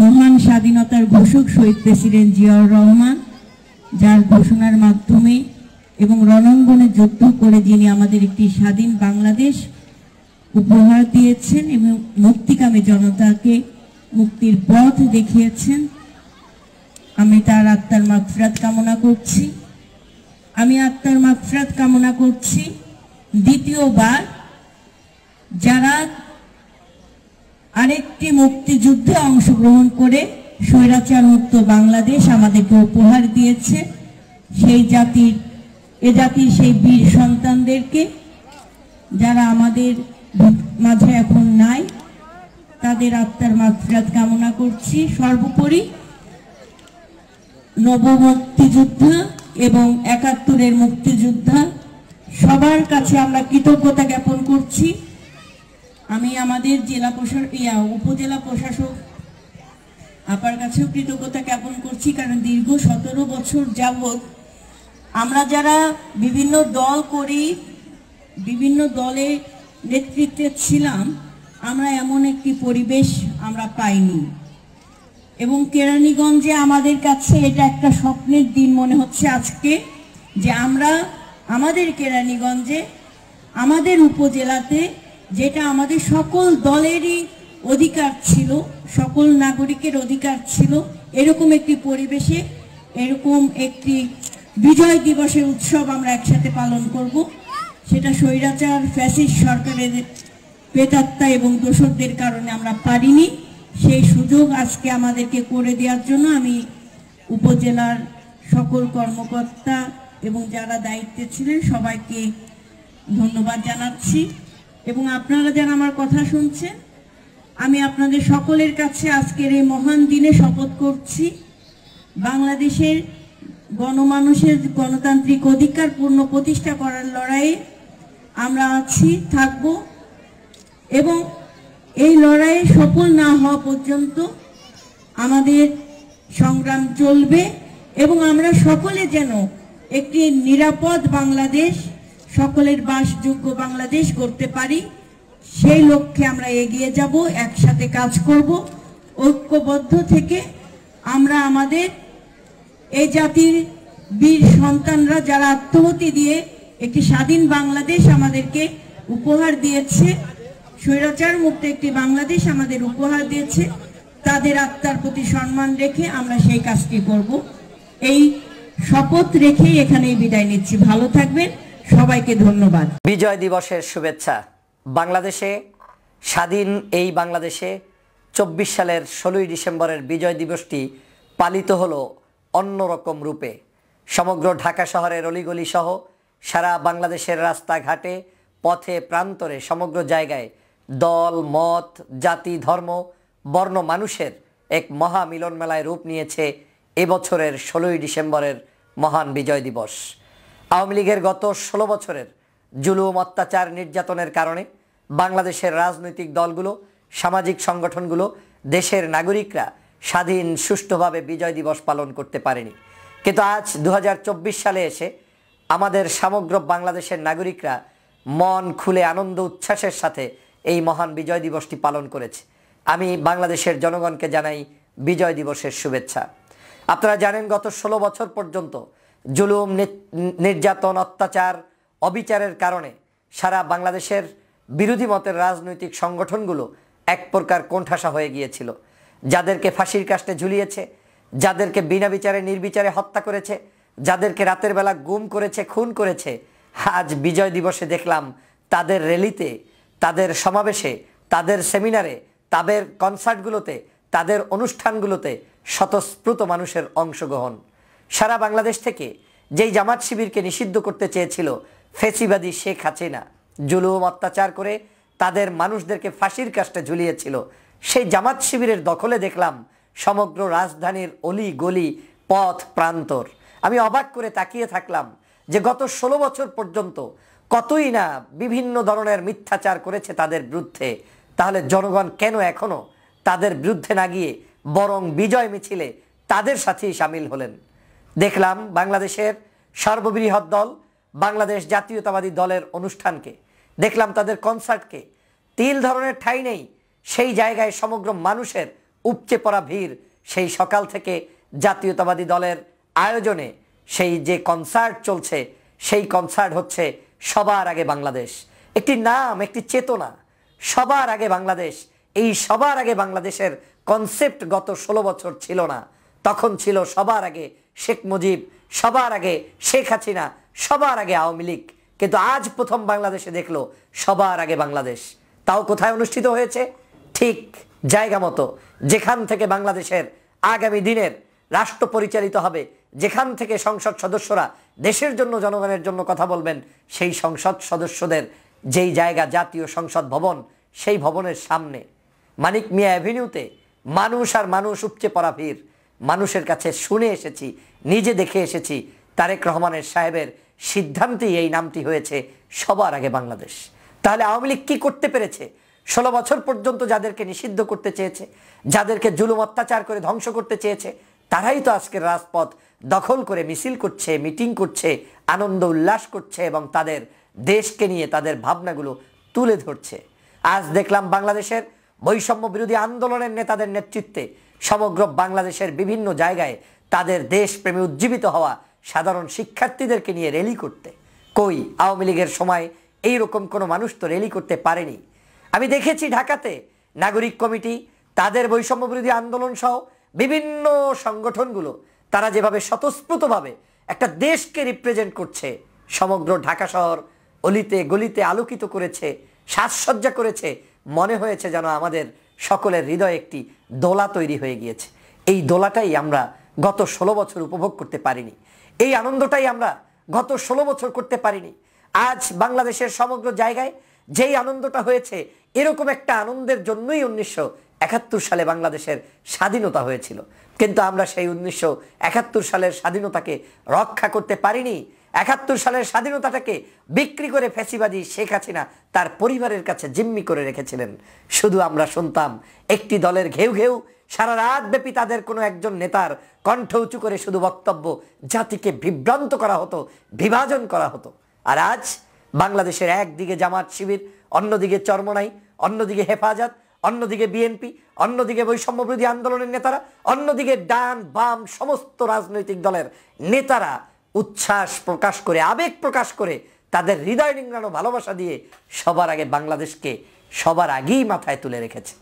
মহান স্বাধীনতার ঘোষক শহীদ প্রেসিডেন্ট জিয়াউর রহমান, যার ঘোষণার মাধ্যমে এবং রণাঙ্গনে যুদ্ধ করে যিনি আমাদের একটি স্বাধীন বাংলাদেশ উপহার দিয়েছেন এবং মুক্তিকামী জনতাকে মুক্তির পথ দেখিয়েছেন, আমি তার আত্মার মাগফিরাত কামনা করছি। আমি আত্মার মাগফিরাত কামনা করছি দ্বিতীয়বার যারা আরেকটি মুক্তিযুদ্ধে অংশগ্রহণ করে স্বৈরাচার মুক্ত বাংলাদেশ আমাদেরকে উপহার দিয়েছে, সেই জাতির সেই বীর সন্তানদেরকে, যারা আমাদের মাঝে এখন নাই, তাদের আত্মার মাগফিরাত কামনা করছি। সর্বোপরি নবমুক্তিযোদ্ধা এবং ৭১-এর মুক্তিযোদ্ধা সবার কাছে আমরা কৃতজ্ঞতা জ্ঞাপন করছি। আমি আমাদের উপজেলা প্রশাসক আপার কাছেও কৃতজ্ঞতা জ্ঞাপন করছি, কারণ দীর্ঘ ১৭ বছর যাবৎ আমরা যারা বিভিন্ন দল করি, বিভিন্ন দলে নেতৃত্বে ছিলাম, আমরা এমন একটি পরিবেশ আমরা পাইনি। এবং কেরানীগঞ্জে আমাদের কাছে এটা একটা স্বপ্নের দিন মনে হচ্ছে আজকে, যে আমরা আমাদের কেরানীগঞ্জে আমাদের উপজেলাতে, যেটা আমাদের সকল দলেরই অধিকার ছিল, সকল নাগরিকের অধিকার ছিল, এরকম একটি পরিবেশে এরকম একটি বিজয় দিবসের উৎসব আমরা একসাথে পালন করব। সেটা স্বৈরাচার ফ্যাসিস্ট সরকারের প্রেতাত্মা এবং দোসরদের কারণে আমরা পারিনি। সেই সুযোগ আজকে আমাদেরকে করে দেওয়ার জন্য আমি উপজেলার সকল কর্মকর্তা এবং যারা দায়িত্বে ছিলেন সবাইকে ধন্যবাদ জানাচ্ছি। এবং আপনারা যারা আমার কথা শুনছেন, আমি আপনাদের সকলের কাছে আজকের এই মহান দিনে শপথ করছি, বাংলাদেশের গণমানুষের গণতান্ত্রিক অধিকার পূর্ণ প্রতিষ্ঠা করার লড়াইয়ে আমরা আছি, থাকব, এবং এই লড়াইয়ে সফল না হওয়া পর্যন্ত আমাদের সংগ্রাম চলবে এবং আমরা সকলে যেন একটি নিরাপদ বাংলাদেশ, সকলের বাসযোগ্য বাংলাদেশ করতে পারি, সেই লক্ষ্যে আমরা এগিয়ে যাব, একসাথে কাজ করব। ঐক্যবদ্ধ থেকে আমরা আমাদের এই জাতির বীর সন্তানরা যারা আত্মহতি দিয়ে একটি স্বাধীন বাংলাদেশ আমাদেরকে উপহার দিয়েছে, স্বৈরাচার মুক্ত একটি বাংলাদেশ আমাদের উপহার দিয়েছে, তাদের আত্মার প্রতি সম্মান রেখে আমরা সেই কাজটি করব। এই শপথ রেখেই এখানেই বিদায় নিচ্ছি। ভালো থাকবেন, সবাইকে ধন্যবাদ। বিজয় দিবসের শুভেচ্ছা। বাংলাদেশে স্বাধীন এই বাংলাদেশে ২৪ সালের ১৬ই ডিসেম্বরের বিজয় দিবসটি পালিত হলো অন্যরকম রূপে। সমগ্র ঢাকা শহরের অলিগলি সহ সারা বাংলাদেশের রাস্তাঘাটে, পথে প্রান্তরে, সমগ্র জায়গায় দল, মত, জাতি, ধর্ম, বর্ণ মানুষের এক মহা মিলন মেলায় রূপ নিয়েছে এবছরের ১৬ই ডিসেম্বরের মহান বিজয় দিবস। আওয়ামী লীগের গত ১৬ বছরের জুলুম, অত্যাচার, নির্যাতনের কারণে বাংলাদেশের রাজনৈতিক দলগুলো, সামাজিক সংগঠনগুলো, দেশের নাগরিকরা স্বাধীন সুষ্ঠুভাবে বিজয় দিবস পালন করতে পারেনি। কিন্তু আজ ২০২৪ সালে এসে আমাদের সমগ্র বাংলাদেশের নাগরিকরা মন খুলে আনন্দ উচ্ছ্বাসের সাথে এই মহান বিজয় দিবসটি পালন করেছে। আমি বাংলাদেশের জনগণকে জানাই বিজয় দিবসের শুভেচ্ছা। আপনারা জানেন, গত ১৬ বছর পর্যন্ত জুলুম, নির্যাতন, অত্যাচার, অবিচারের কারণে সারা বাংলাদেশের বিরোধী মতের রাজনৈতিক সংগঠনগুলো এক প্রকার কোণঠাসা হয়ে গিয়েছিল। যাদেরকে ফাঁসির কাস্টে ঝুলিয়েছে, যাদেরকে বিনা বিচারে নির্বিচারে হত্যা করেছে, যাদেরকে রাতের বেলা গুম করেছে, খুন করেছে, আজ বিজয় দিবসে দেখলাম তাদের র্যালিতে, তাদের সমাবেশে, তাদের সেমিনারে, তাদের কনসার্টগুলোতে, তাদের অনুষ্ঠানগুলোতে স্বতঃস্ফূর্ত মানুষের অংশগ্রহণ। সারা বাংলাদেশ থেকে যেই জামাত শিবিরকে নিষিদ্ধ করতে চেয়েছিল ফ্যাসিবাদী শেখ হাসিনা, জুলুম অত্যাচার করে তাদের মানুষদেরকে ফাঁসির কাস্টে ঝুলিয়েছিল, সেই জামাত শিবিরের দখলে দেখলাম সমগ্র রাজধানীর অলি গলি, পথ প্রান্তর। আমি অবাক করে তাকিয়ে থাকলাম যে গত ১৬ বছর পর্যন্ত কতই না বিভিন্ন ধরনের মিথ্যাচার করেছে তাদের বিরুদ্ধে। তাহলে জনগণ কেন এখনো তাদের বিরুদ্ধে না গিয়ে বরং বিজয় মিছিলে তাদের সাথেই সামিল হলেন? দেখলাম বাংলাদেশের সর্ববৃহৎ দল বাংলাদেশ জাতীয়তাবাদী দলের অনুষ্ঠানকে, দেখলাম তাদের কনসার্টকে। তিল ধরনের ঠাঁই নেই সেই জায়গায় সমগ্র মানুষের উপচে পড়া ভিড়, সেই সকাল থেকে জাতীয়তাবাদী দলের আয়োজনে সেই যে কনসার্ট চলছে, সেই কনসার্ট হচ্ছে সবার আগে বাংলাদেশ। একটি নাম, একটি চেতনা, সবার আগে বাংলাদেশ। এই সবার আগে বাংলাদেশের কনসেপ্ট গত 16 বছর ছিল না। তখন ছিল সবার আগে শেখ মুজিব, সবার আগে শেখ হাসিনা, সবার আগে আওয়ামী লীগ। কিন্তু আজ প্রথম বাংলাদেশে দেখলো সবার আগে বাংলাদেশ। তাও কোথায় অনুষ্ঠিত হয়েছে? ঠিক জায়গা মতো, যেখান থেকে বাংলাদেশের আগামী দিনের রাষ্ট্র পরিচালিত হবে, যেখান থেকে সংসদ সদস্যরা দেশের জন্য, জনগণের জন্য কথা বলবেন, সেই সংসদ সদস্যদের যেই জায়গা জাতীয় সংসদ ভবন, সেই ভবনের সামনে মানিক মিয়া অ্যাভিনিউতে মানুষ আর মানুষ, উপচে পড়া ভিড়। মানুষের কাছে শুনে এসেছি, নিজে দেখে এসেছি, তারেক রহমানের সাহেবের সিদ্ধান্তেই এই নামটি হয়েছে সবার আগে বাংলাদেশ। তাহলে আওয়ামী লীগ কী করতে পেরেছে? 16 বছর পর্যন্ত যাদেরকে নিষিদ্ধ করতে চেয়েছে, যাদেরকে জুলুম অত্যাচার করে ধ্বংস করতে চেয়েছে, তারাই তো আজকের রাজপথ দখল করে মিছিল করছে, মিটিং করছে, আনন্দ উল্লাস করছে এবং তাদের দেশকে নিয়ে তাদের ভাবনাগুলো তুলে ধরছে। আজ দেখলাম বাংলাদেশের বৈষম্য বিরোধী আন্দোলনের নেতাদের নেতৃত্বে সমগ্র বাংলাদেশের বিভিন্ন জায়গায় তাদের দেশপ্রেমে উজ্জীবিত হওয়া সাধারণ শিক্ষার্থীদেরকে নিয়ে র্যালি করতে। কই, আওয়ামী লীগের সময় এইরকম কোনো মানুষ তো র্যালি করতে পারেনি। আমি দেখেছি ঢাকাতে নাগরিক কমিটি, তাদের বৈষম্য বিরোধী আন্দোলন সহ বিভিন্ন সংগঠনগুলো তারা যেভাবে স্বতঃস্ফূর্তভাবে একটা দেশকে রিপ্রেজেন্ট করছে, সমগ্র ঢাকা শহর অলিতে গলিতে আলোকিত করেছে, সাজসজ্জা করেছে, মনে হয়েছে যেন আমাদের সকলের হৃদয়ে একটি দোলা তৈরি হয়ে গিয়েছে। এই দোলাটাই আমরা গত 16 বছর উপভোগ করতে পারিনি। এই আনন্দটাই আমরা গত 16 বছর করতে পারিনি। আজ বাংলাদেশের সমগ্র জায়গায় যেই আনন্দটা হয়েছে, এরকম একটা আনন্দের জন্যই 1971 সালে বাংলাদেশের স্বাধীনতা হয়েছিল। কিন্তু আমরা সেই 1971 সালের স্বাধীনতাকে রক্ষা করতে পারিনি। 71 সালের স্বাধীনতাটাকে বিক্রি করে ফ্যাসিবাদী শেখ হাসিনা তার পরিবারের কাছে জিম্মি করে রেখেছিলেন। শুধু আমরা শুনতাম একটি দলের ঘেউ ঘেউ, সারা রাত ব্যাপী তাদের কোনো একজন নেতার কণ্ঠ উঁচু করে শুধু বক্তব্য, জাতিকে বিভ্রান্ত করা হতো, বিভাজন করা হতো। আর আজ বাংলাদেশের একদিকে জামাত শিবির, অন্যদিকে চরমনাই, অন্যদিকে হেফাজত, অন্যদিকে বিএনপি, অন্যদিকে বৈষম্য বিরোধী আন্দোলনের নেতারা, অন্যদিকে ডান বাম সমস্ত রাজনৈতিক দলের নেতারা উচ্ছ্বাস প্রকাশ করে, আবেগ প্রকাশ করে, তাদের হৃদয় নিংড়ানো ভালোবাসা দিয়ে সবার আগে বাংলাদেশকে সবার আগেই মাথায় তুলে রেখেছে।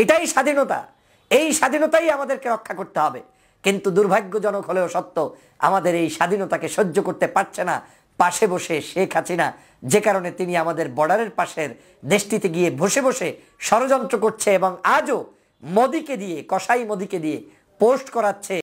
এটাই স্বাধীনতা। এই স্বাধীনতাই আমাদেরকে রক্ষা করতে হবে। কিন্তু দুর্ভাগ্যজনক হলেও সত্য, আমাদের এই স্বাধীনতাকে সহ্য করতে পারছে না পাশে বসে শেখ হাসিনা, যে কারণে তিনি আমাদের বর্ডারের পাশের দেশটিতে গিয়ে বসে বসে ষড়যন্ত্র করছে এবং আজও মোদিকে দিয়ে, কসাই মোদিকে দিয়ে পোস্ট করাচ্ছে